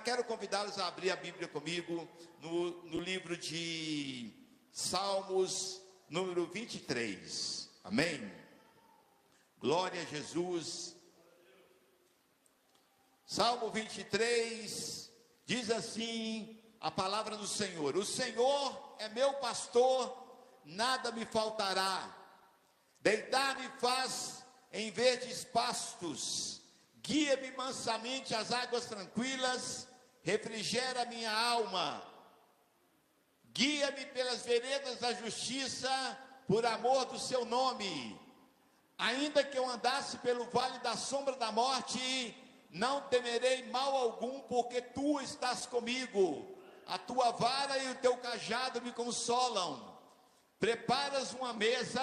Quero convidá-los a abrir a Bíblia comigo no livro de Salmos, número 23. Amém? Glória a Jesus. Salmo 23 diz assim a palavra do Senhor: o Senhor é meu pastor, nada me faltará. Deitar-me faz em verdes pastos, guia-me mansamente às águas tranquilas, refrigera minha alma. Guia-me pelas veredas da justiça, por amor do seu nome. Ainda que eu andasse pelo vale da sombra da morte, não temerei mal algum, porque tu estás comigo. A tua vara e o teu cajado me consolam. Preparas uma mesa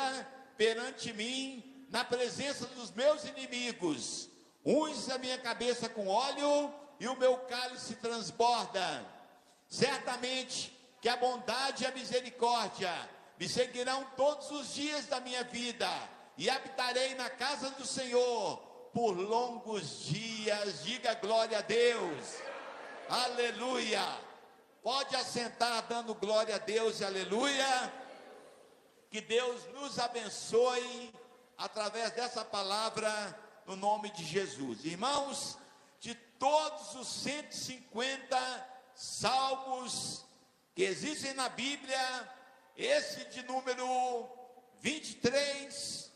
perante mim, na presença dos meus inimigos. Unges a minha cabeça com óleo, e o meu cálice transborda. Certamente que a bondade e a misericórdia me seguirão todos os dias da minha vida, e habitarei na casa do Senhor por longos dias. Diga glória a Deus. Aleluia. Pode assentar dando glória a Deus e aleluia. Que Deus nos abençoe através dessa palavra, no nome de Jesus. Irmãos, de todos os 150 salmos que existem na Bíblia, esse de número 23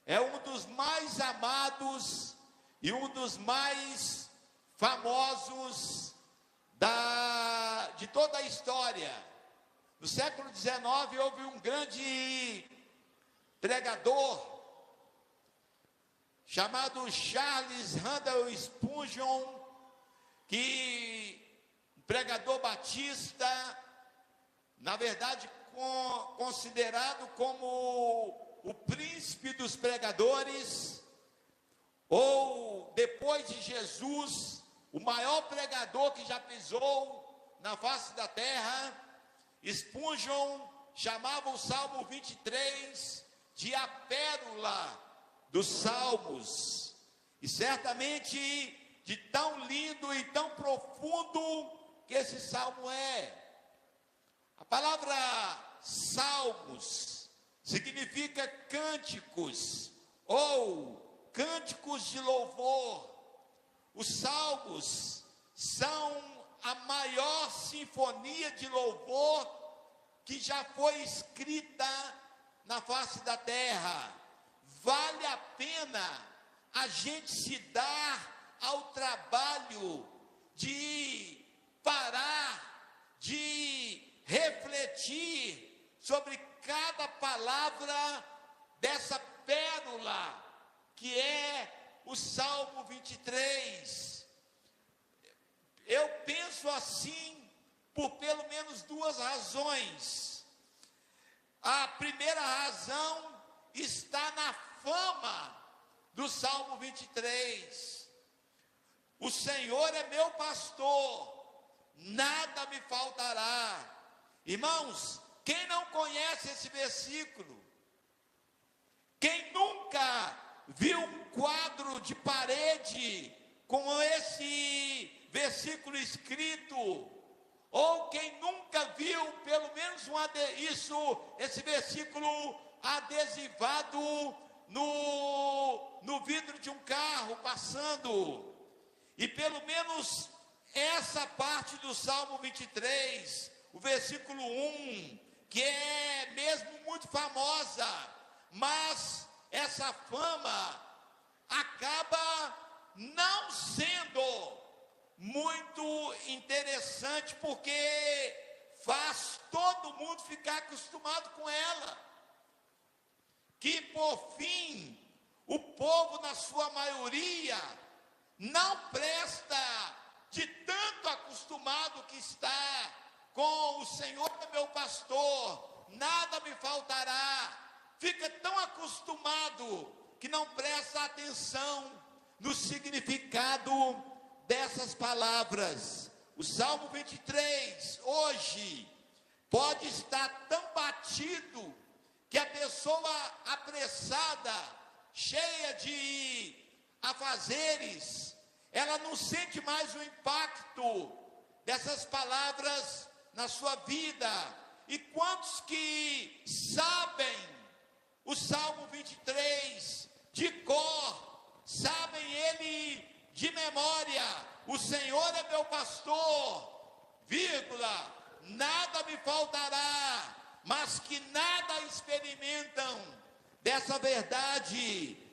é um dos mais amados e um dos mais famosos de toda a história. No século XIX houve um grande pregador chamado Charles Haddon Spurgeon, pregador batista, na verdade considerado como o príncipe dos pregadores, ou depois de Jesus, o maior pregador que já pisou na face da terra. Spurgeon chamava o Salmo 23 de a pérola dos salmos, e certamente de tão lindo e tão profundo que esse salmo é. A palavra salmos significa cânticos ou cânticos de louvor. Os salmos são a maior sinfonia de louvor que já foi escrita na face da terra. Vale a pena a gente se dar ao trabalho de parar, de refletir sobre cada palavra dessa pérola que é o Salmo 23. Eu penso assim por pelo menos duas razões. A primeira razão está na fama do Salmo 23. O Senhor é meu pastor, nada me faltará. Irmãos, quem não conhece esse versículo? Quem nunca viu um quadro de parede com esse versículo escrito? Ou quem nunca viu pelo menos esse versículo adesivado no vidro de um carro passando? E pelo menos essa parte do Salmo 23, o versículo 1, que é mesmo muito famosa, mas essa fama acaba não sendo muito interessante, porque faz todo mundo ficar acostumado com ela, que por fim o povo na sua maioria não presta, de tanto acostumado que está com o Senhor é meu pastor, nada me faltará. Fica tão acostumado que não presta atenção no significado dessas palavras. O Salmo 23 hoje pode estar tão batido que a pessoa apressada, cheia de afazeres, ela não sente mais o impacto dessas palavras na sua vida. E quantos que sabem o Salmo 23 de cor, sabem ele de memória? O Senhor é meu pastor, vírgula, nada me faltará, mas que nada experimentam dessa verdade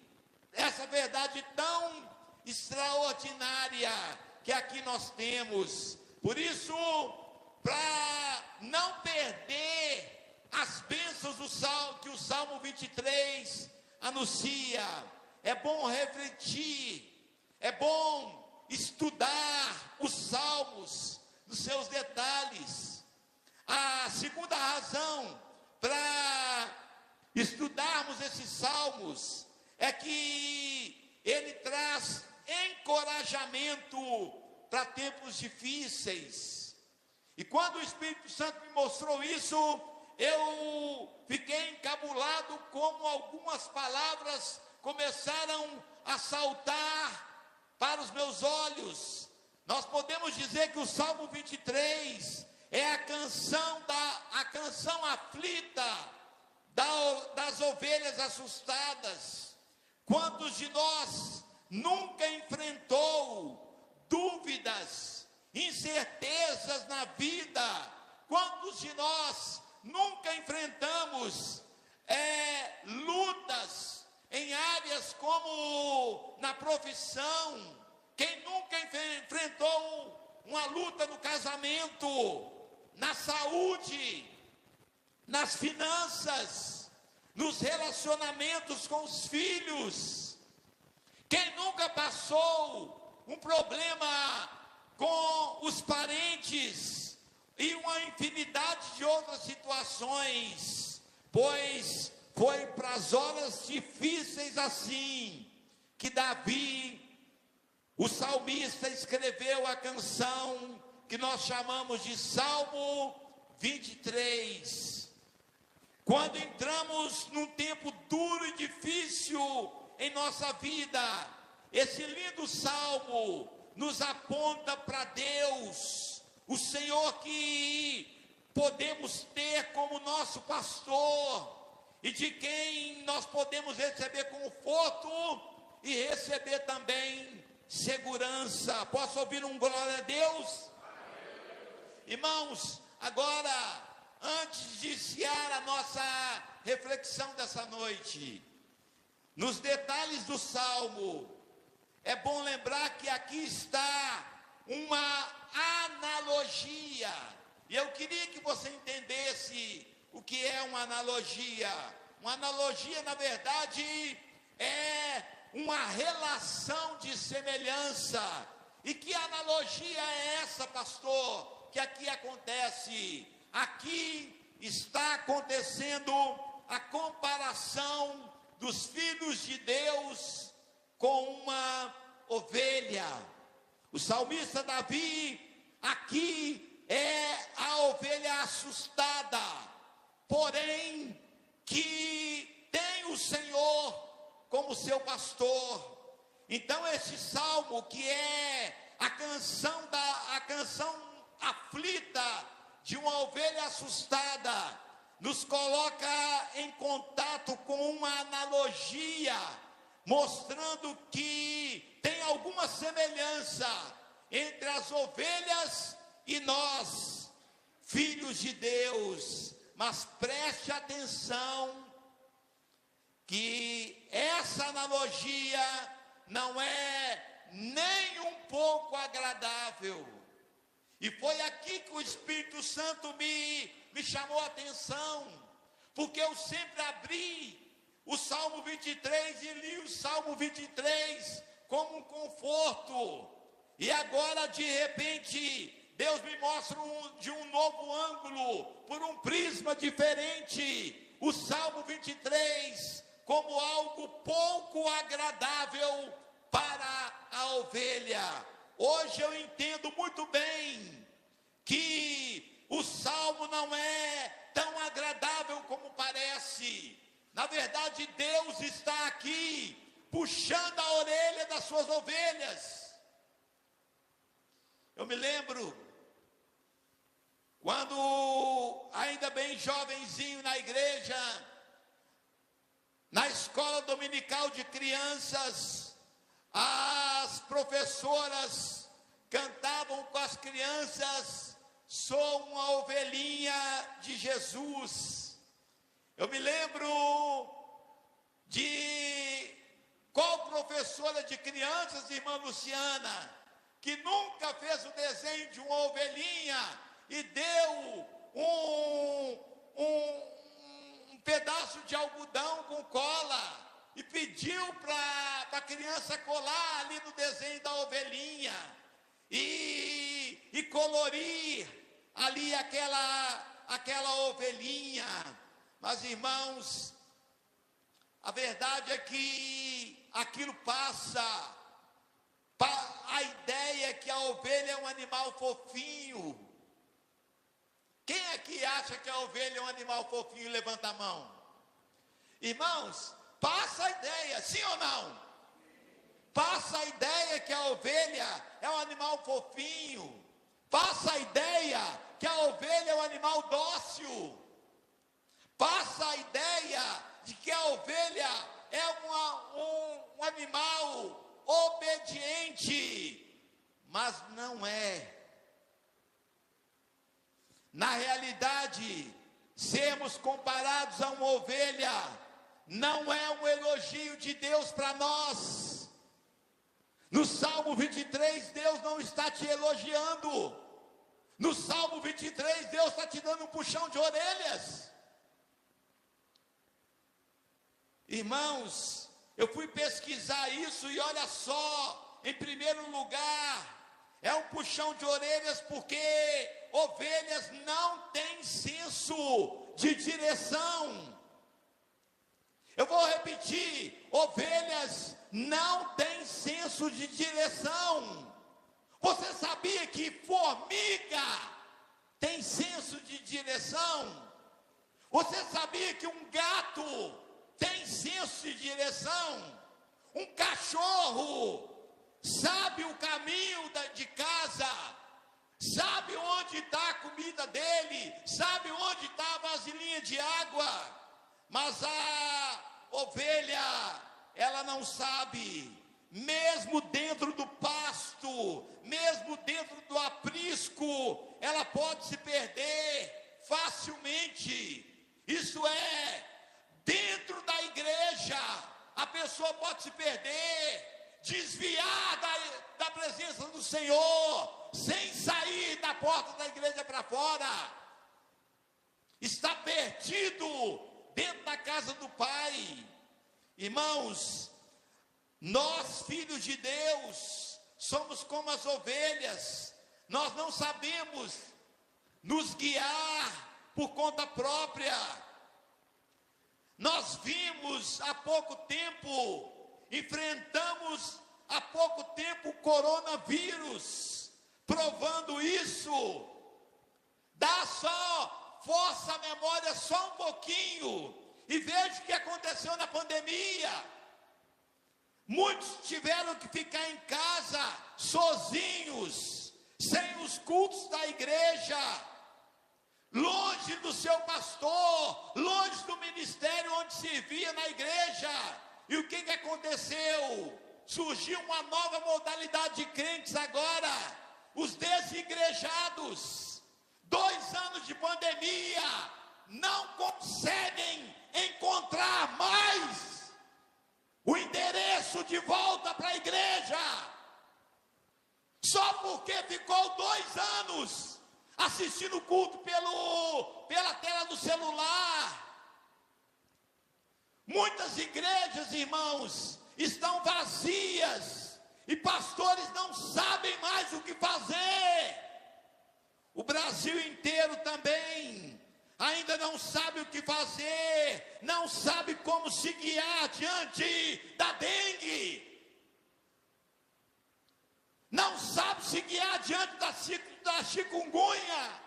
tão extraordinária que aqui nós temos. Por isso, para não perder as bênçãos que o Salmo 23 anuncia, é bom refletir, é bom estudar os salmos nos seus detalhes. A segunda razão para estudarmos esses salmos é que ele traz encorajamento para tempos difíceis. E quando o Espírito Santo me mostrou isso, eu fiquei encabulado como algumas palavras começaram a saltar para os meus olhos. Nós podemos dizer que o Salmo 23 é a canção aflita das ovelhas assustadas. Quantos de nós nunca enfrentou dúvidas, incertezas na vida? Quantos de nós nunca enfrentamos lutas em áreas como na profissão? Quem nunca enfrentou uma luta no casamento, na saúde, nas finanças, nos relacionamentos com os filhos? Quem nunca passou um problema com os parentes e uma infinidade de outras situações? Pois foi para as horas difíceis assim que Davi, o salmista, escreveu a canção que nós chamamos de Salmo 23. Quando entramos num tempo duro e difícil em nossa vida, esse lindo salmo nos aponta para Deus, o Senhor que podemos ter como nosso pastor e de quem nós podemos receber conforto e receber também segurança. Posso ouvir um glória a Deus? Irmãos, agora, antes de iniciar a nossa reflexão dessa noite, nos detalhes do Salmo, é bom lembrar que aqui está uma analogia. E eu queria que você entendesse o que é uma analogia. Uma analogia, na verdade, é uma relação de semelhança. E que analogia é essa, pastor, que aqui acontece? Aqui está acontecendo a comparação dos filhos de Deus com uma ovelha. O salmista Davi aqui é a ovelha assustada, porém que tem o Senhor como seu pastor. Então esse salmo, que é a canção aflita de uma ovelha assustada, nos coloca em contato com uma analogia, mostrando que tem alguma semelhança entre as ovelhas e nós, filhos de Deus. Mas preste atenção que essa analogia não é nem um pouco agradável. E foi aqui que o Espírito Santo me chamou a atenção, porque eu sempre abri o Salmo 23 e li o Salmo 23 como um conforto. E agora, de repente, Deus me mostra de um novo ângulo, por um prisma diferente, o Salmo 23 como algo pouco agradável para a ovelha. Hoje eu entendo muito bem que o Salmo não é tão agradável como parece. Na verdade, Deus está aqui puxando a orelha das suas ovelhas. Eu me lembro, quando ainda bem jovenzinho na igreja, na escola dominical de crianças, as professoras cantavam com as crianças: sou uma ovelhinha de Jesus. Eu me lembro de qual professora de crianças, irmã Luciana, que nunca fez o desenho de uma ovelhinha e deu um pedaço de algodão com cola e pediu para a criança colar ali no desenho da ovelhinha e colorir ali aquela ovelhinha. Mas, irmãos, a verdade é que aquilo passa a ideia que a ovelha é um animal fofinho. Quem aqui acha que a ovelha é um animal fofinho? Levanta a mão. Irmãos, passa a ideia, sim ou não? Passa a ideia que a ovelha é um animal fofinho. Passa a ideia que a ovelha é um animal dócil. Passa a ideia de que a ovelha é um animal obediente. Mas não é. Na realidade, sermos comparados a uma ovelha não é um elogio de Deus para nós. No Salmo 23, Deus não está te elogiando. No Salmo 23, Deus está te dando um puxão de orelhas. Irmãos, eu fui pesquisar isso e olha só, em primeiro lugar, é um puxão de orelhas porque ovelhas não têm senso de direção. Eu vou repetir: ovelhas não têm senso de direção. Você sabia que formiga tem senso de direção? Você sabia que um gato tem senso de direção? Um cachorro sabe o caminho de casa, sabe onde está a comida dele, sabe onde está a vasilhinha de água. Mas a ovelha, ela não sabe. Mesmo dentro do pasto, mesmo dentro do aprisco, ela pode se perder facilmente. Isso é, dentro da igreja, a pessoa pode se perder, desviar da presença do Senhor, sem sair da porta da igreja para fora. Está perdido dentro da casa do Pai. Irmãos, nós, filhos de Deus, somos como as ovelhas. Nós não sabemos nos guiar por conta própria. Nós vimos há pouco tempo, enfrentamos há pouco tempo o coronavírus, provando isso. Dá só, força a memória só um pouquinho e veja o que aconteceu na pandemia. Muitos tiveram que ficar em casa, sozinhos, sem os cultos da igreja, longe do seu pastor, longe do ministério onde servia na igreja. E o que aconteceu? Surgiu uma nova modalidade de crentes agora, os desigrejados. 2 anos de pandemia, não conseguem encontrar mais o endereço de volta para a igreja, só porque ficou 2 anos assistindo o culto pela tela do celular. Muitas igrejas, irmãos, estão vazias e pastores não sabem mais o que fazer. O Brasil inteiro também ainda não sabe o que fazer, não sabe como se guiar diante da dengue, não sabe se guiar diante da chikungunya,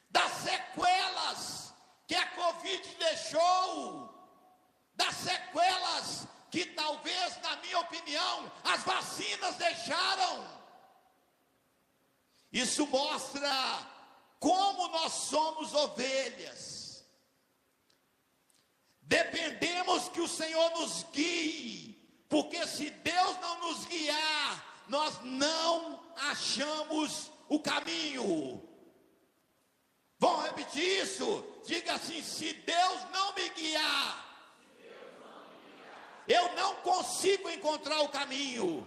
das sequelas que a Covid deixou, das sequelas que talvez, na minha opinião, as vacinas deixaram. Isso mostra como nós somos ovelhas. Dependemos que o Senhor nos guie, porque se Deus não nos guiar, nós não achamos o caminho. Vamos repetir isso? Diga assim: se Deus não me guiar, eu não consigo encontrar o caminho.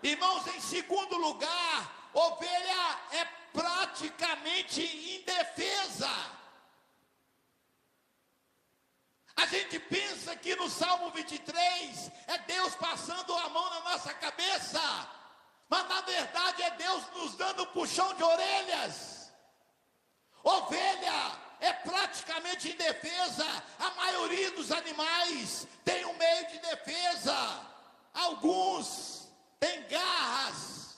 Irmãos, em segundo lugar, ovelha é praticamente indefesa. A gente pensa que no Salmo 23 é Deus passando a mão na nossa cabeça, mas na verdade é Deus nos dando um puxão de orelhas. Ovelha é praticamente indefesa. A maioria dos animais tem um meio de defesa. Alguns têm garras,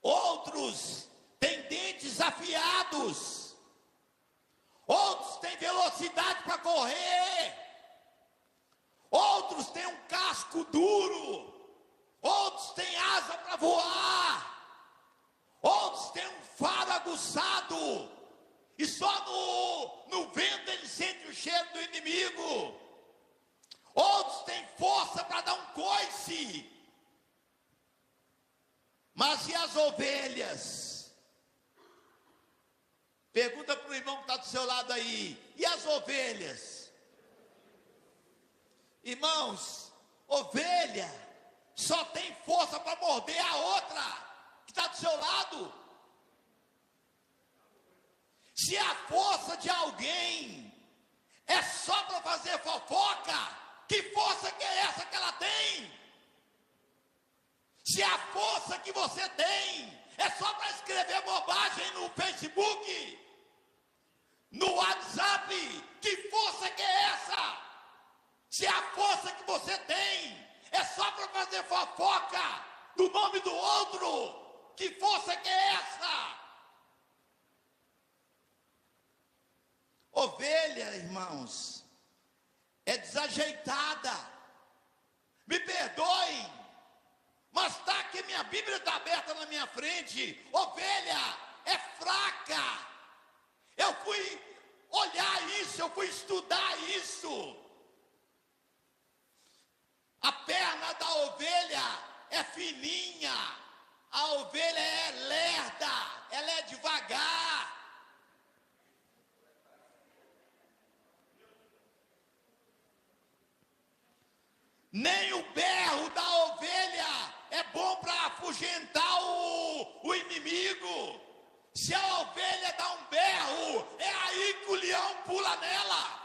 outros têm dentes afiados, outros têm velocidade para correr, outros têm um casco duro, outros têm asa para voar, outros têm um faro aguçado, e só no vento ele sente o cheiro do inimigo. Outros têm força para dar um coice. Mas e as ovelhas? Pergunta para o irmão que está do seu lado aí: e as ovelhas? Irmãos, ovelha só tem força para morder a outra que está do seu lado. Se a força de alguém é só para fazer fofoca, que força que é essa que ela tem? Se a força que você tem é só para escrever bobagem no Facebook, no WhatsApp, que força que é essa? Se a força que você tem é só para fazer fofoca do nome do outro, que força que é essa? Ovelha, irmãos, é desajeitada. Me perdoem, mas está aqui, minha Bíblia está aberta na minha frente. Ovelha é fraca. Eu fui olhar isso, eu fui estudar isso. A perna da ovelha é fininha, a ovelha é lerda, ela é devagar. Nem o berro da ovelha é bom para afugentar o inimigo. Se a ovelha dá um berro, é aí que o leão pula nela.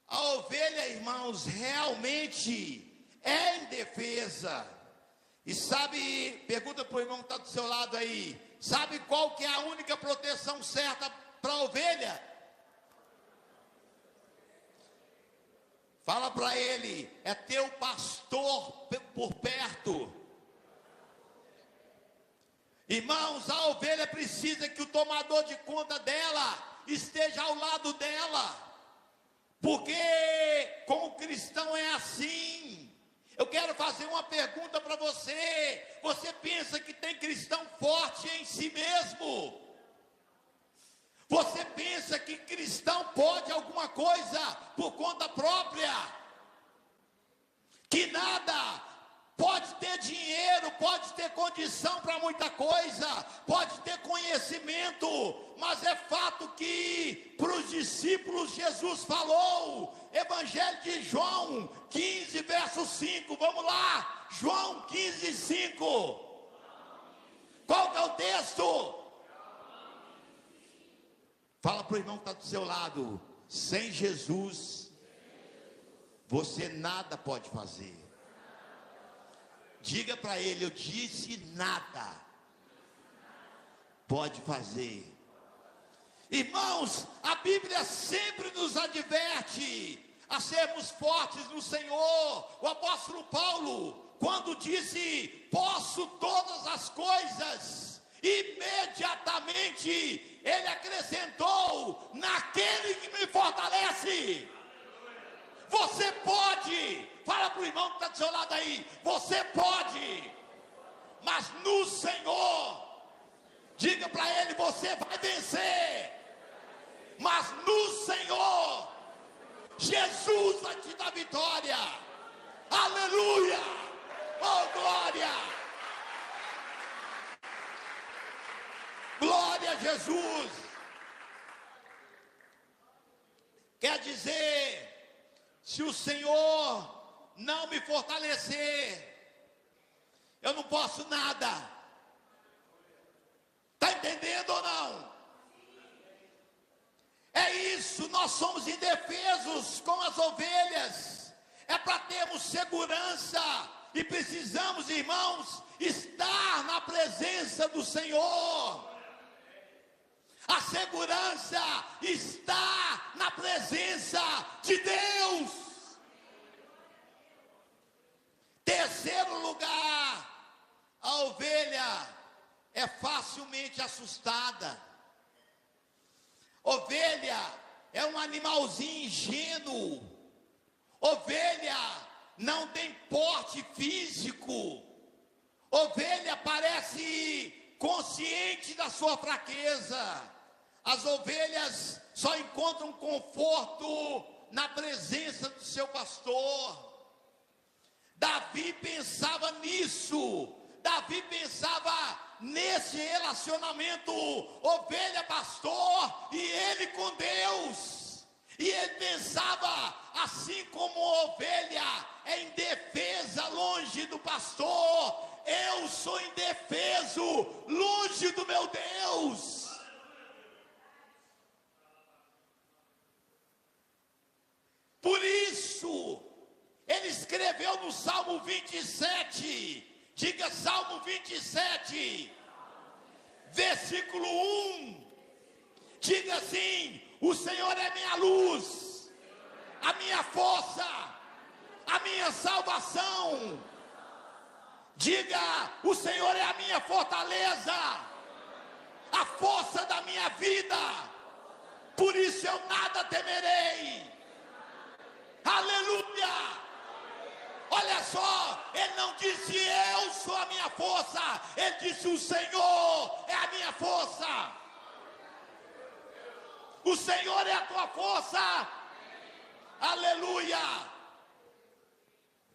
A ovelha, irmãos, realmente é indefesa. E sabe, pergunta para o irmão que está do seu lado aí, sabe qual que é a única proteção certa para a ovelha? Fala para ele: é ter o pastor por perto. Irmãos, a ovelha precisa que o tomador de conta dela esteja ao lado dela, porque com o cristão é assim. Eu quero fazer uma pergunta para você: você pensa que tem cristão forte em si mesmo? Você pensa que cristão pode alguma coisa por conta própria? Que nada? Pode ter dinheiro, pode ter condição para muita coisa, pode ter conhecimento, mas é fato que para os discípulos Jesus falou, Evangelho de João 15, verso 5, vamos lá, João 15, 5. Qual que é o texto? Fala para o irmão que está do seu lado: sem Jesus, você nada pode fazer. Diga para ele: eu disse nada pode fazer. Irmãos, a Bíblia sempre nos adverte a sermos fortes no Senhor. O apóstolo Paulo, quando disse: posso todas as coisas, imediatamente ele acrescentou: naquele que me fortalece. Você pode. Fala para o irmão que está do seu lado aí. Você pode. Mas no Senhor, diga para ele: você vai vencer. Mas no Senhor, Jesus vai te dar vitória. Aleluia. Oh, glória. Glória a Jesus. Quer dizer, se o Senhor não me fortalecer, eu não posso nada. Está entendendo ou não? É isso, nós somos indefesos com as ovelhas. É para termos segurança. E precisamos, irmãos, estar na presença do Senhor. A segurança está na presença de Deus. Terceiro lugar, a ovelha é facilmente assustada. Ovelha é um animalzinho ingênuo. Ovelha não tem porte físico. Ovelha parece consciente da sua fraqueza. As ovelhas só encontram conforto na presença do seu pastor. Davi pensava nisso. Davi pensava nesse relacionamento ovelha-pastor e ele com Deus. E ele pensava, assim como a ovelha é indefesa longe do pastor, eu sou indefeso longe do meu Deus. Por isso, ele escreveu no Salmo 27, diga Salmo 27, versículo 1, diga assim: o Senhor é minha luz, a minha força, a minha salvação. Diga: o Senhor é a minha fortaleza, a força da minha vida, por isso eu nada temerei. Aleluia! Olha só, ele não disse eu sou a minha força, ele disse o Senhor é a minha força. O Senhor é a tua força. Aleluia!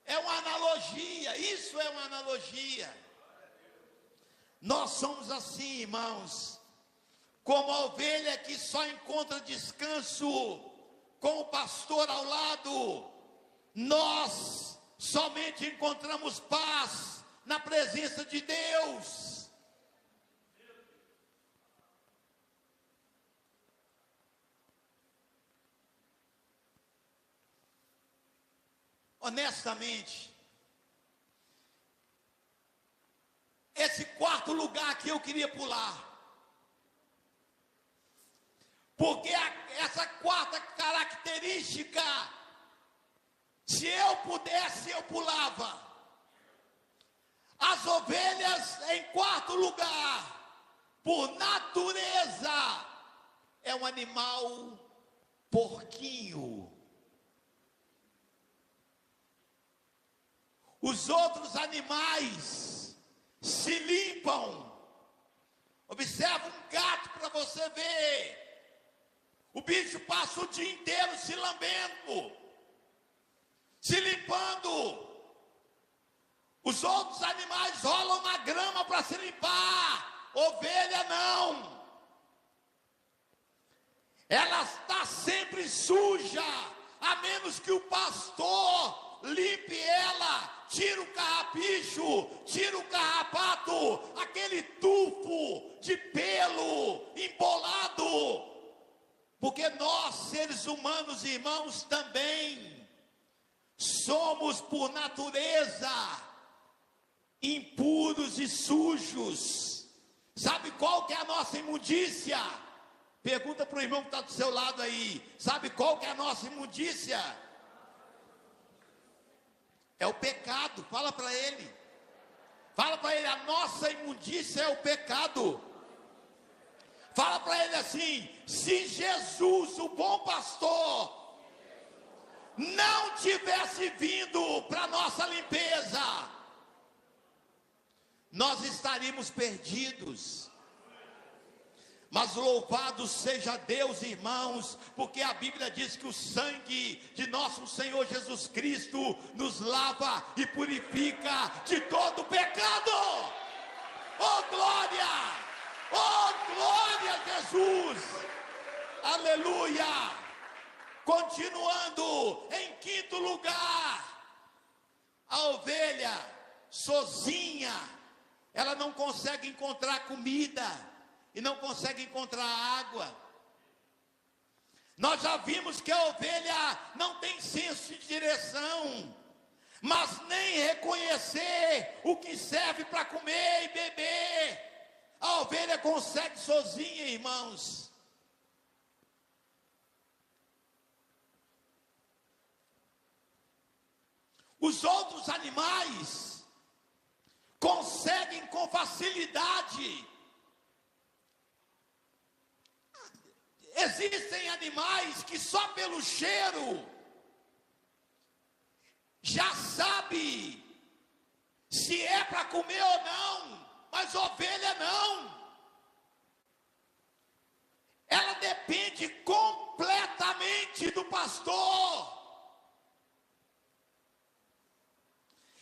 É uma analogia, isso é uma analogia. Nós somos assim, irmãos, como a ovelha que só encontra descanso com o pastor ao lado. Nós somente encontramos paz na presença de Deus. Honestamente, esse quarto lugar que eu queria pular, porque essa quarta característica, se eu pudesse, eu pulava. As ovelhas, em quarto lugar, por natureza, é um animal porquinho. Os outros animais se limpam. Observa um gato para você ver. O bicho passa o dia inteiro se lambendo, se limpando. Os outros animais rolam na grama para se limpar. Ovelha não. Ela está sempre suja, a menos que o pastor limpe ela, tira o carrapicho, tira o carrapato, aquele tufo de pelo embolado. Porque nós, seres humanos, irmãos, também somos por natureza impuros e sujos. Sabe qual que é a nossa imundícia? Pergunta para o irmão que está do seu lado aí. Sabe qual que é a nossa imundícia? É o pecado. Fala para ele. Fala para ele, a nossa imundícia é o pecado. Fala para ele assim: se Jesus, o bom pastor, não tivesse vindo para nossa limpeza, nós estaríamos perdidos. Mas louvado seja Deus, irmãos, porque a Bíblia diz que o sangue de nosso Senhor Jesus Cristo nos lava e purifica de todo pecado. Oh glória! Oh glória a Jesus! Aleluia! Continuando, em quinto lugar, a ovelha sozinha, ela não consegue encontrar comida e não consegue encontrar água. Nós já vimos que a ovelha não tem senso de direção, mas nem reconhecer o que serve para comer e beber. A ovelha consegue sozinha, irmãos. Os outros animais conseguem com facilidade. Existem animais que só pelo cheiro já sabe se é para comer ou não, mas ovelha não. Ela depende completamente do pastor.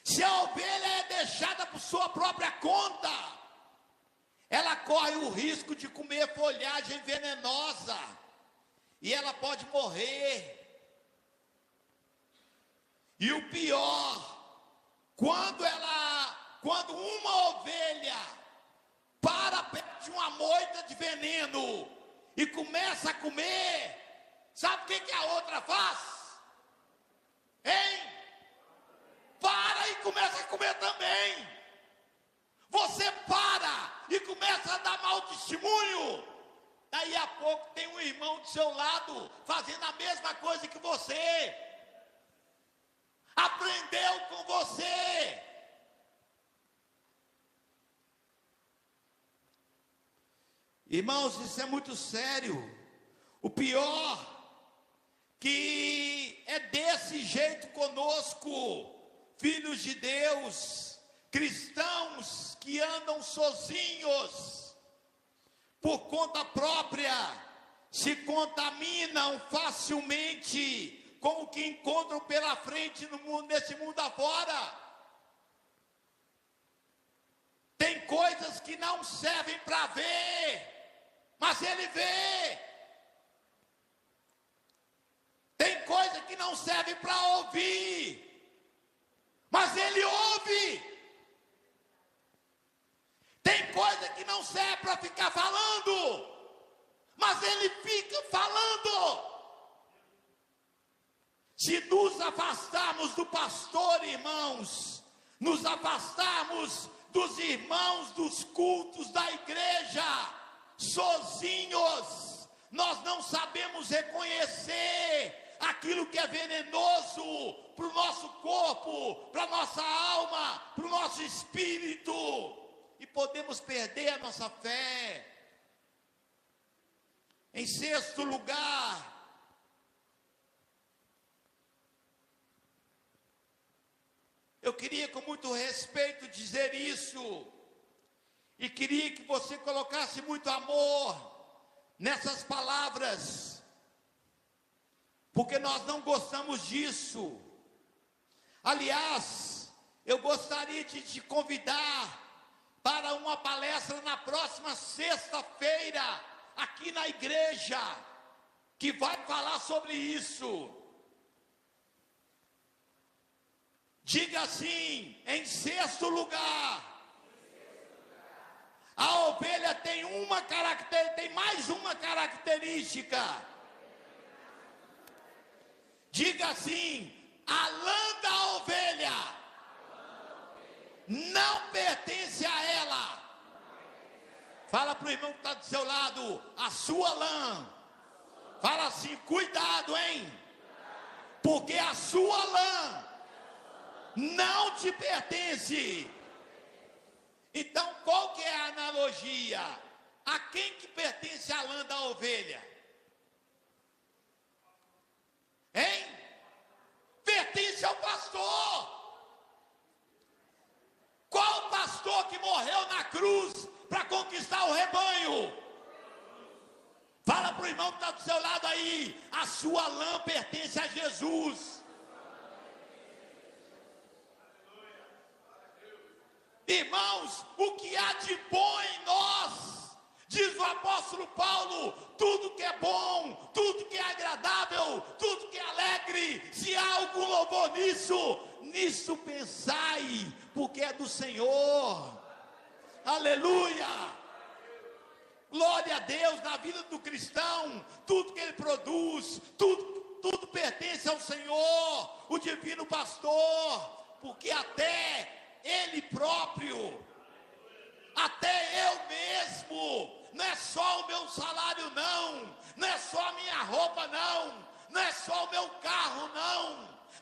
Se a ovelha é deixada por sua própria conta, ela corre o risco de comer folhagem venenosa e ela pode morrer. E o pior, quando uma ovelha para perto de uma moita de veneno e começa a comer, sabe o que a outra faz? Hein? Para e começa a comer também. Você para e começa a dar mau testemunho. Daí a pouco tem um irmão do seu lado fazendo a mesma coisa que você. Aprendeu com você. Irmãos, isso é muito sério. O pior que é desse jeito conosco, filhos de Deus, cristãos que andam sozinhos, por conta própria, se contaminam facilmente com o que encontram pela frente no mundo, nesse mundo afora. Tem coisas que não servem para ver, mas ele vê. Tem coisas que não servem para ouvir, mas ele ouve. Tem coisa que não serve para ficar falando, mas ele fica falando. Se nos afastarmos do pastor, irmãos, nos afastarmos dos irmãos dos cultos da igreja, sozinhos, nós não sabemos reconhecer aquilo que é venenoso para o nosso corpo, para a nossa alma, para o nosso espírito, e podemos perder a nossa fé. Em sexto lugar, eu queria com muito respeito dizer isso, e queria que você colocasse muito amor nessas palavras, porque nós não gostamos disso. Aliás, eu gostaria de te convidar para uma palestra na próxima sexta-feira, aqui na igreja, que vai falar sobre isso. Diga assim, em sexto lugar, a ovelha tem mais uma característica. Diga assim, a lã da ovelha não pertence a ela. Fala para o irmão que está do seu lado, a sua lã. Fala assim, cuidado, hein? Porque a sua lã não te pertence. Então, qual que é a analogia? A quem que pertence a lã da ovelha? Hein? cruz para conquistar o rebanho. Fala para o irmão que está do seu lado aí: a sua lã pertence a Jesus. Irmãos, o que há de bom em nós, diz o apóstolo Paulo, tudo que é bom, tudo que é agradável, tudo que é alegre, se há algum louvor nisso pensai, porque é do Senhor. Aleluia! Glória a Deus. Na vida do cristão, tudo que ele produz, tudo pertence ao Senhor, o divino pastor, porque até Ele próprio, até eu mesmo, não é só o meu salário não é só a minha roupa não é só o meu carro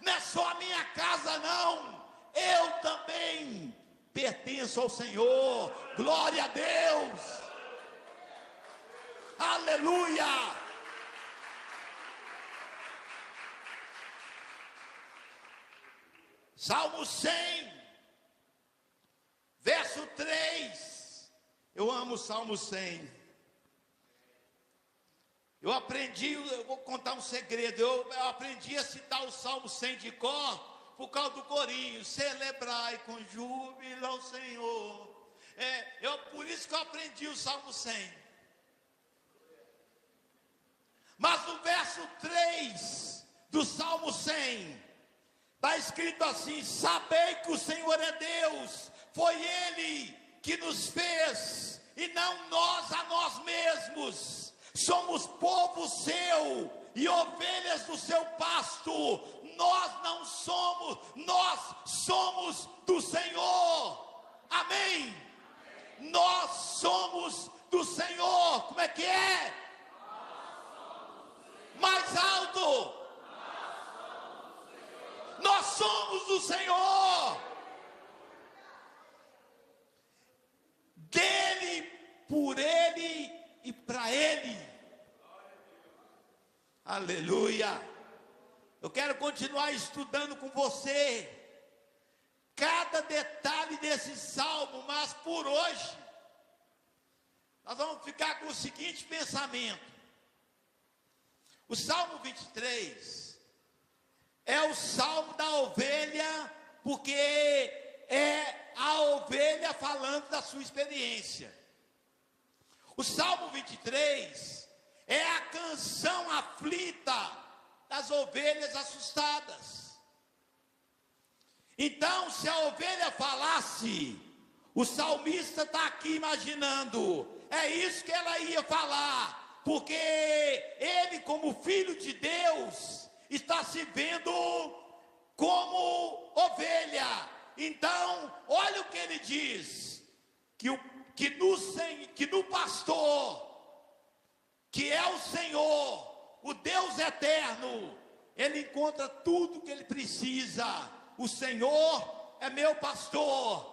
não é só a minha casa não, eu também pertenço ao Senhor. Glória a Deus, aleluia. Salmo 100, verso 3, eu amo o Salmo 100, eu vou contar um segredo, eu aprendi a citar o Salmo 100 de cor, por causa do corinho, celebrai com júbilo ao Senhor, por isso que eu aprendi o Salmo 100, mas no verso 3 do Salmo 100, está escrito assim: sabei que o Senhor é Deus, foi Ele que nos fez, e não nós a nós mesmos, somos povo seu, e ovelhas do seu pasto, nós somos do Senhor, amém? Nós somos do Senhor, como é que é? Mais alto, nós somos do Senhor, dele, por Ele e para Ele. Aleluia. Eu quero continuar estudando com você cada detalhe desse salmo, mas por hoje nós vamos ficar com o seguinte pensamento: o Salmo 23 é o salmo da ovelha, porque é a ovelha falando da sua experiência. O Salmo 23 é a canção aflita das ovelhas assustadas. Então, se a ovelha falasse, o salmista está aqui imaginando, é isso que ela ia falar, porque ele, como filho de Deus, está se vendo como ovelha. Então, olha o que ele diz: que no pastor, que é o Senhor, o Deus eterno, ele encontra tudo que ele precisa. O Senhor é meu pastor.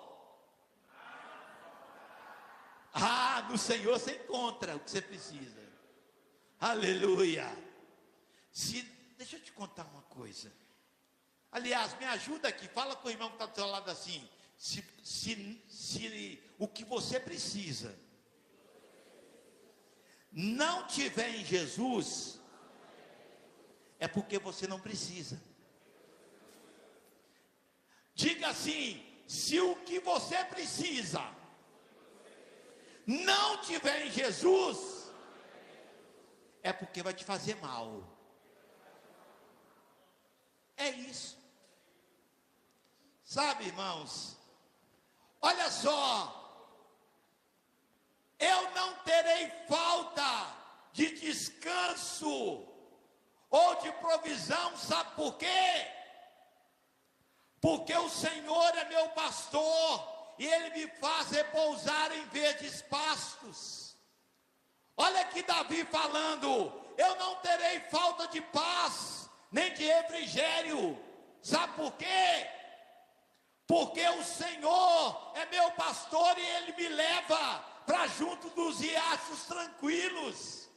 No Senhor você encontra o que você precisa. Aleluia. Deixa eu te contar uma coisa. Aliás, me ajuda aqui, fala com o irmão que está do seu lado assim: se o que você precisa não tiver em Jesus, é porque você não precisa. Diga assim: se o que você precisa não tiver em Jesus, é porque vai te fazer mal. É isso. Sabe, irmãos, olha só, eu não terei falta de descanso ou de provisão, sabe por quê? Porque o Senhor é meu pastor, e Ele me faz repousar em verdes pastos. Olha aqui Davi falando: eu não terei falta de paz, nem de refrigério. Sabe por quê? Porque o Senhor é meu pastor e Ele me leva para junto dos riachos tranquilos.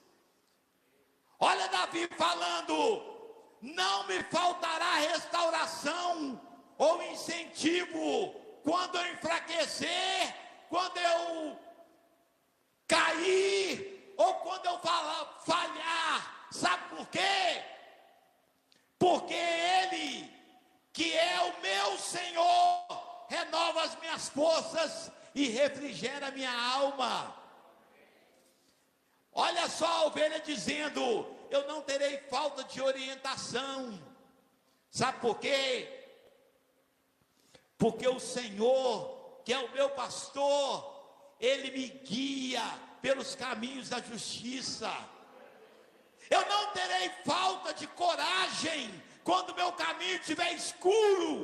Olha Davi falando: não me faltará restauração ou incentivo quando eu enfraquecer, quando eu cair, ou quando eu falhar. Sabe por quê? Porque Ele, que é o meu Senhor, renova as minhas forças e refrigera a minha alma. Olha só a ovelha dizendo: eu não terei falta de orientação. Sabe por quê? Porque o Senhor, que é o meu pastor, Ele me guia pelos caminhos da justiça. Eu não terei falta de coragem quando meu caminho estiver escuro.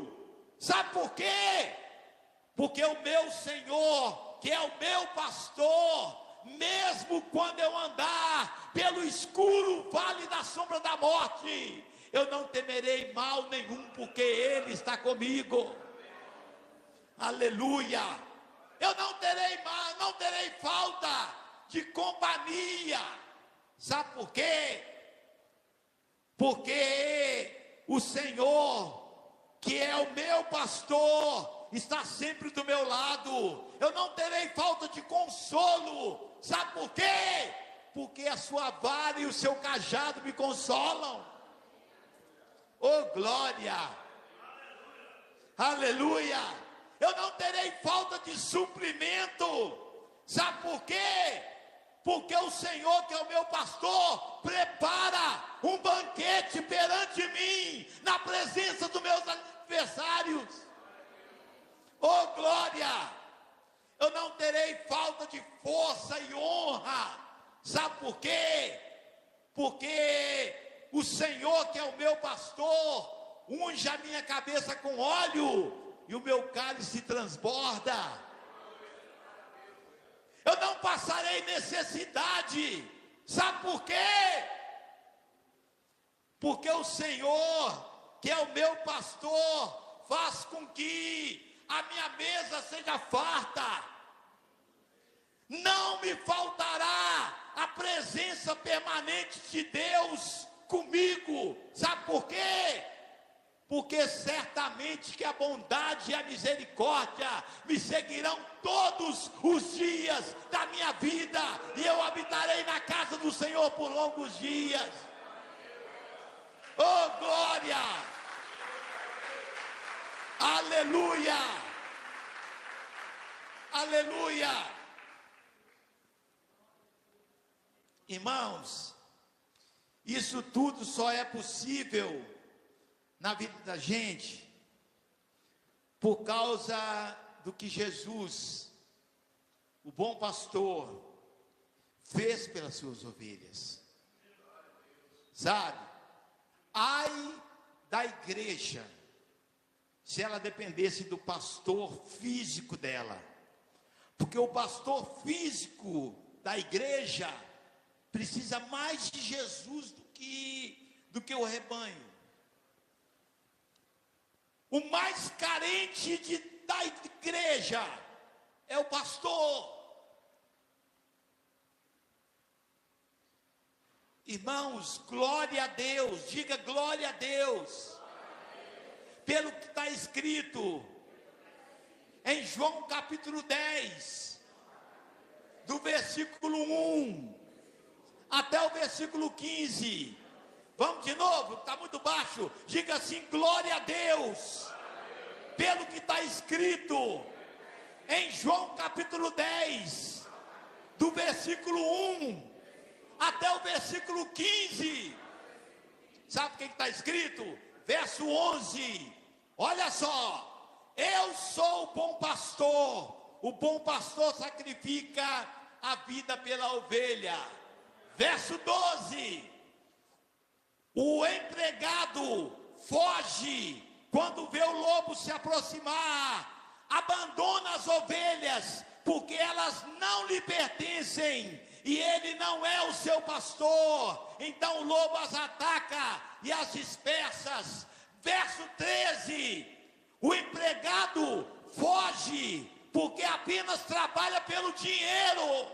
Sabe por quê? Porque o meu Senhor, que é o meu pastor, mesmo quando eu andar pelo escuro vale da sombra da morte, eu não temerei mal nenhum, porque Ele está comigo. Aleluia! Eu não terei mal, não terei falta de companhia. Sabe por quê? Porque o Senhor, que é o meu pastor, está sempre do meu lado. Eu não terei falta de consolo. Sabe por quê? Porque a sua vara e o seu cajado me consolam. Oh, glória! Aleluia! Eu não terei falta de suprimento. Sabe por quê? Porque o Senhor, que é o meu pastor, prepara um banquete perante mim, na presença dos meus adversários. Oh, glória! Eu não terei falta de força e honra. Sabe por quê? Porque o Senhor, que é o meu pastor, unge a minha cabeça com óleo e o meu cálice transborda. Eu não passarei necessidade. Sabe por quê? Porque o Senhor, que é o meu pastor, faz com que a minha mesa seja farta. Não me faltará a presença permanente de Deus comigo. Sabe por quê? Porque certamente que a bondade e a misericórdia me seguirão todos os dias da minha vida, e eu habitarei na casa do Senhor por longos dias. Oh, glória! Aleluia! Aleluia! Irmãos, isso tudo só é possível na vida da gente por causa do que Jesus, o bom pastor, fez pelas suas ovelhas. Sabe? Ai da igreja se ela dependesse do pastor físico dela, porque o pastor físico da igreja precisa mais de Jesus do que o rebanho. O mais carente da igreja é o pastor. Irmãos, glória a Deus, diga glória a Deus. Pelo que está escrito em João capítulo 10, do versículo 1 até o versículo 15. Vamos de novo, está muito baixo. Diga assim: glória a Deus. Pelo que está escrito em João capítulo 10, do versículo 1 até o versículo 15. Sabe o que está escrito? Verso 11. Olha só: eu sou o bom pastor. O bom pastor sacrifica a vida pela ovelha. Verso 12. O empregado foge quando vê o lobo se aproximar, abandona as ovelhas, porque elas não lhe pertencem, e ele não é o seu pastor. Então o lobo as ataca e as dispersa. Verso 13, o empregado foge, porque apenas trabalha pelo dinheiro,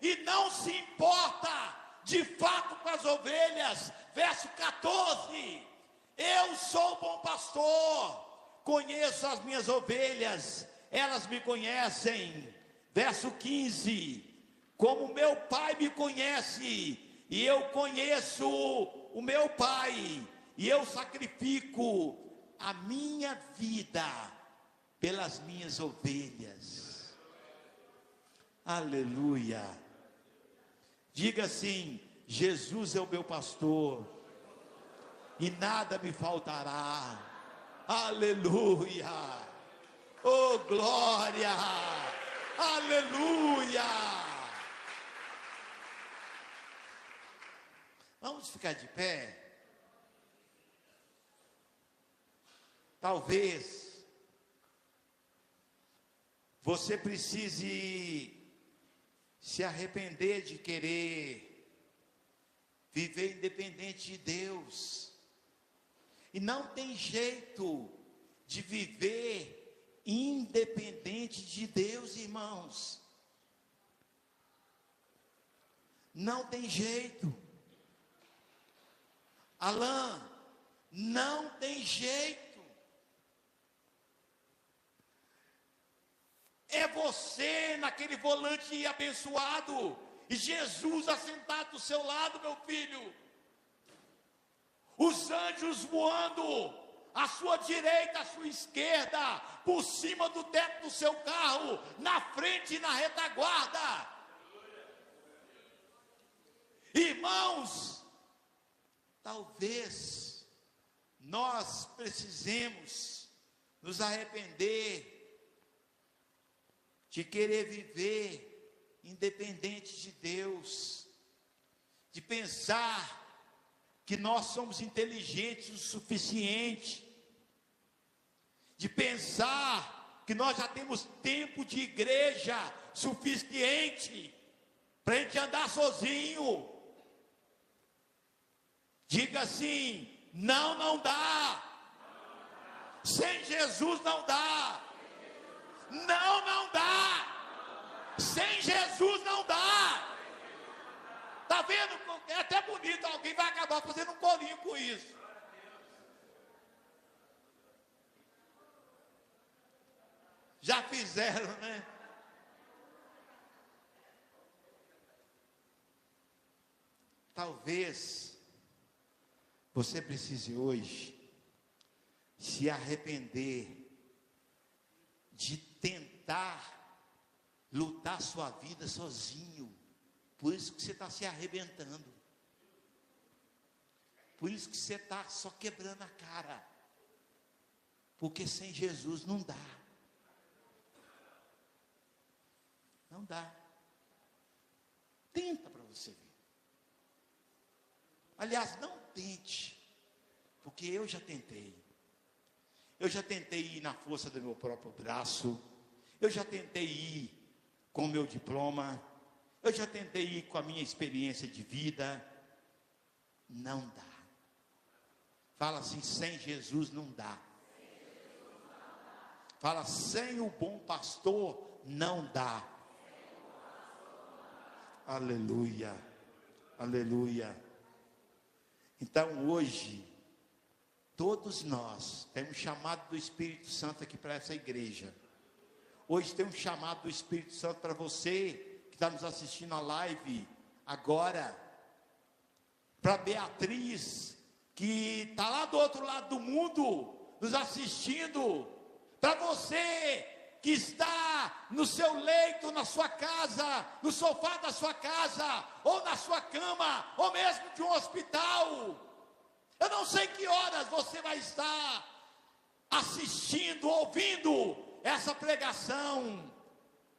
e não se importa de fato com as ovelhas. Verso 14, eu sou o bom pastor, conheço as minhas ovelhas, elas me conhecem, Verso 15: como meu Pai me conhece, e eu conheço o meu Pai, e eu sacrifico a minha vida pelas minhas ovelhas. Aleluia. Diga assim: Jesus é o meu pastor, e nada me faltará. Aleluia. Oh, glória. Aleluia. Vamos ficar de pé. Talvez você precise se arrepender de querer viver independente de Deus. E não tem jeito de viver independente de Deus, irmãos. Não tem jeito. Alain, não tem jeito. É você naquele volante abençoado, e Jesus assentado do seu lado, meu filho. Os anjos voando à sua direita, à sua esquerda, por cima do teto do seu carro, na frente e na retaguarda. Irmãos, talvez nós precisemos nos arrepender de querer viver independente de Deus, de pensar que nós somos inteligentes o suficiente, de pensar que nós já temos tempo de igreja suficiente para a gente andar sozinho. Diga assim: não, não dá. Sem Jesus não dá. Não, não dá. Sem Jesus não dá. Está vendo? É até bonito, alguém vai acabar fazendo um corinho com isso. Já fizeram, né? Talvez você precise hoje se arrepender de tentar lutar sua vida sozinho. Por isso que você está se arrebentando. Por isso que você está só quebrando a cara. Porque sem Jesus não dá. Não dá. Tenta para você ver. Aliás, não tente. Porque eu já tentei. Eu já tentei ir na força do meu próprio braço. Eu já tentei ir com o meu diploma. Eu já tentei ir com a minha experiência de vida. Não dá. Fala assim: sem Jesus não dá. Fala: sem o bom pastor não dá. Aleluia. Aleluia. Então hoje, todos nós temos um chamado do Espírito Santo aqui para essa igreja. Hoje tem um chamado do Espírito Santo para você que está nos assistindo a live agora, para Beatriz, que está lá do outro lado do mundo, nos assistindo, para você que está no seu leito, na sua casa, no sofá da sua casa, ou na sua cama, ou mesmo de um hospital. Eu não sei que horas você vai estar assistindo, ouvindo essa pregação,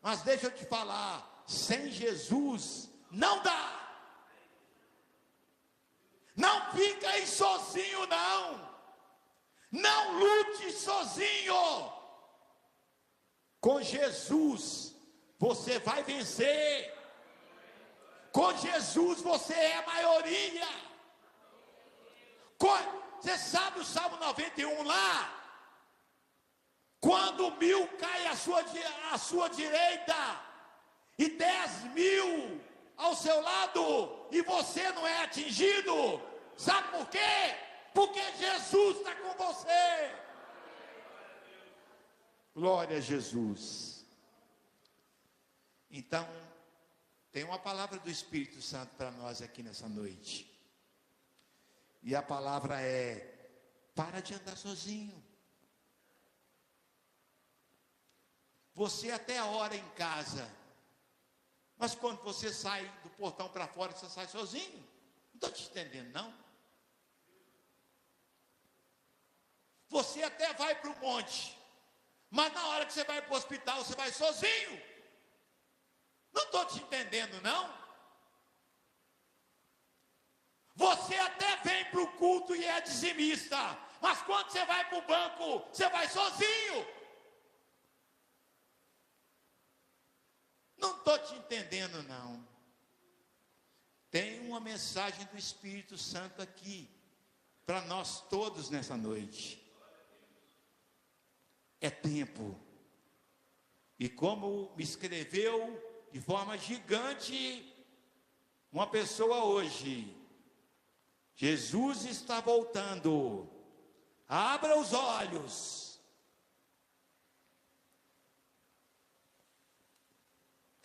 mas deixa eu te falar: sem Jesus não dá. Não fica aí sozinho, não. Não lute sozinho. Com Jesus você vai vencer. Com Jesus você é a maioria. Você sabe o Salmo 91 lá? Quando 1000 cai à sua direita e 10.000 ao seu lado, e você não é atingido, sabe por quê? Porque Jesus está com você. Glória a Jesus. Então, tem uma palavra do Espírito Santo para nós aqui nessa noite. E a palavra é: para de andar sozinho. Você até ora em casa, mas quando você sai do portão para fora, você sai sozinho. Não estou te entendendo, não. Você até vai para o monte, mas na hora que você vai para o hospital, você vai sozinho. Não estou te entendendo, não. Você até vem para o culto e é dizimista, mas quando você vai para o banco, você vai sozinho. Não estou te entendendo, não. Tem uma mensagem do Espírito Santo aqui, para nós todos nessa noite. É tempo. E como me escreveu de forma gigante uma pessoa hoje: Jesus está voltando. Abra os olhos.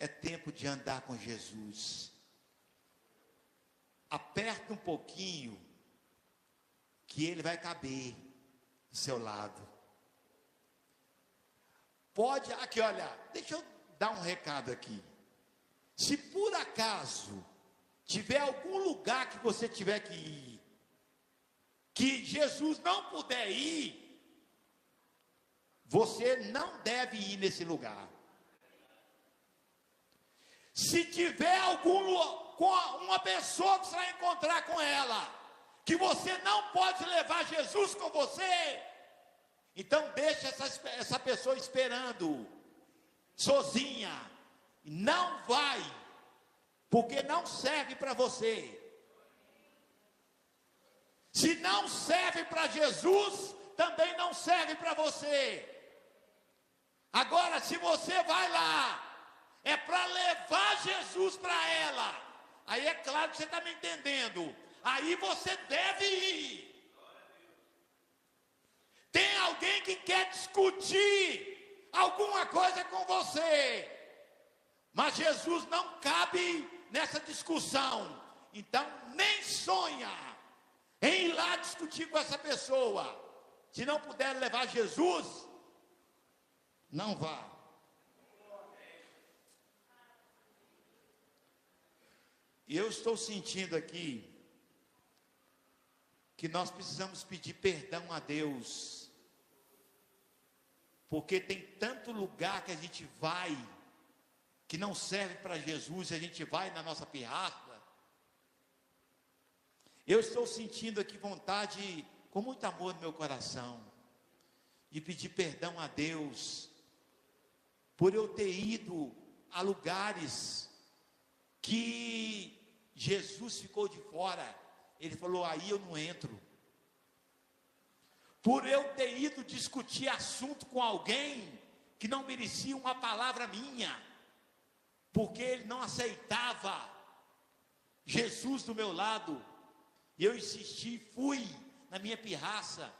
É tempo de andar com Jesus. Aperta um pouquinho, que ele vai caber do seu lado. Pode, aqui olha, deixa eu dar um recado aqui. Se por acaso tiver algum lugar que você tiver que ir, que Jesus não puder ir, você não deve ir nesse lugar. Se tiver uma pessoa que você vai encontrar com ela, que você não pode levar Jesus com você, então deixa essa pessoa esperando, sozinha. Não vai, porque não serve para você. Se não serve para Jesus, também não serve para você. Agora, se você vai lá, é para levar Jesus para ela, aí é claro que você está me entendendo. Aí você deve ir. Tem alguém que quer discutir alguma coisa com você, mas Jesus não cabe nessa discussão. Então nem sonha em ir lá discutir com essa pessoa. Se não puder levar Jesus, não vá. E eu estou sentindo aqui que nós precisamos pedir perdão a Deus, porque tem tanto lugar que a gente vai, que não serve para Jesus, e a gente vai na nossa pirraça. Eu estou sentindo aqui vontade, com muito amor no meu coração, de pedir perdão a Deus, por eu ter ido a lugares que Jesus ficou de fora. Ele falou: aí eu não entro. Por eu ter ido discutir assunto com alguém que não merecia uma palavra minha, porque ele não aceitava Jesus do meu lado, e eu insisti, fui na minha pirraça.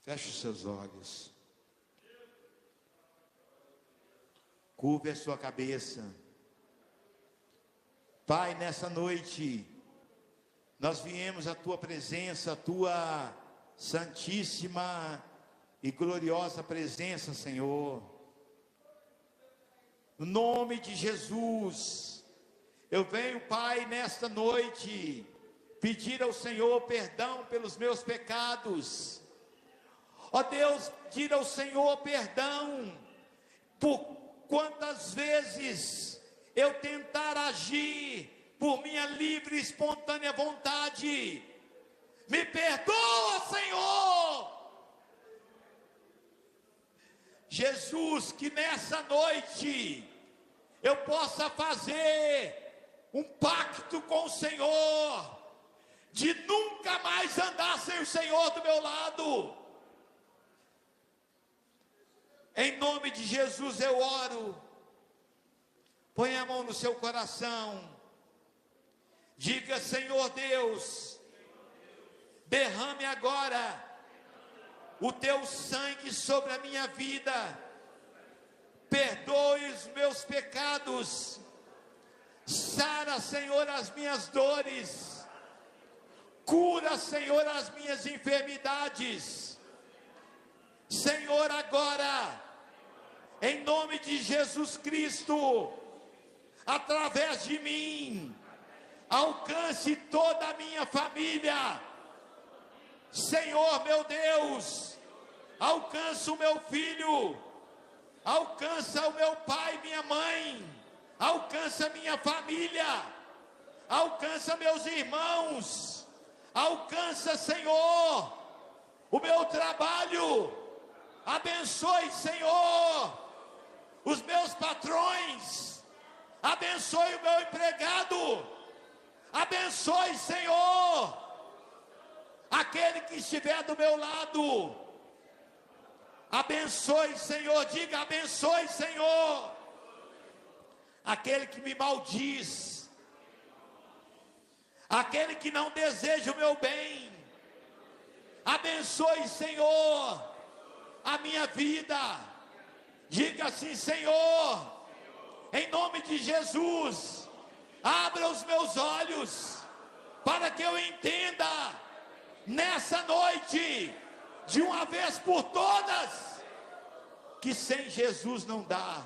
Feche os seus olhos, curve a sua cabeça. Pai, nessa noite, nós viemos à tua presença, a tua santíssima e gloriosa presença, Senhor. No nome de Jesus, eu venho, Pai, nesta noite, pedir ao Senhor perdão pelos meus pecados. Ó Deus, pedir ao Senhor perdão por quantas vezes eu tentar agir por minha livre e espontânea vontade. Me perdoa, Senhor. Jesus, que nessa noite eu possa fazer um pacto com o Senhor, de nunca mais andar sem o Senhor do meu lado. Em nome de Jesus eu oro. Põe a mão no seu coração. Diga: Senhor Deus, derrame agora o teu sangue sobre a minha vida. perdoe os meus pecados, sara, Senhor, as minhas dores, cura, Senhor, as minhas enfermidades. Senhor, agora, em nome de Jesus Cristo, através de mim, alcance toda a minha família. Senhor, meu Deus, alcança o meu filho, alcança o meu pai, minha mãe, alcança minha família, alcança meus irmãos, alcança, Senhor, o meu trabalho. Abençoe, Senhor, os meus patrões, abençoe o meu empregado, abençoe, Senhor, aquele que estiver do meu lado. Abençoe, Senhor, diga abençoe, Senhor, aquele que me maldiz, aquele que não deseja o meu bem. Abençoe, Senhor, a minha vida. Diga assim: Senhor, em nome de Jesus, abra os meus olhos para que eu entenda nessa noite, de uma vez por todas, que sem Jesus não dá.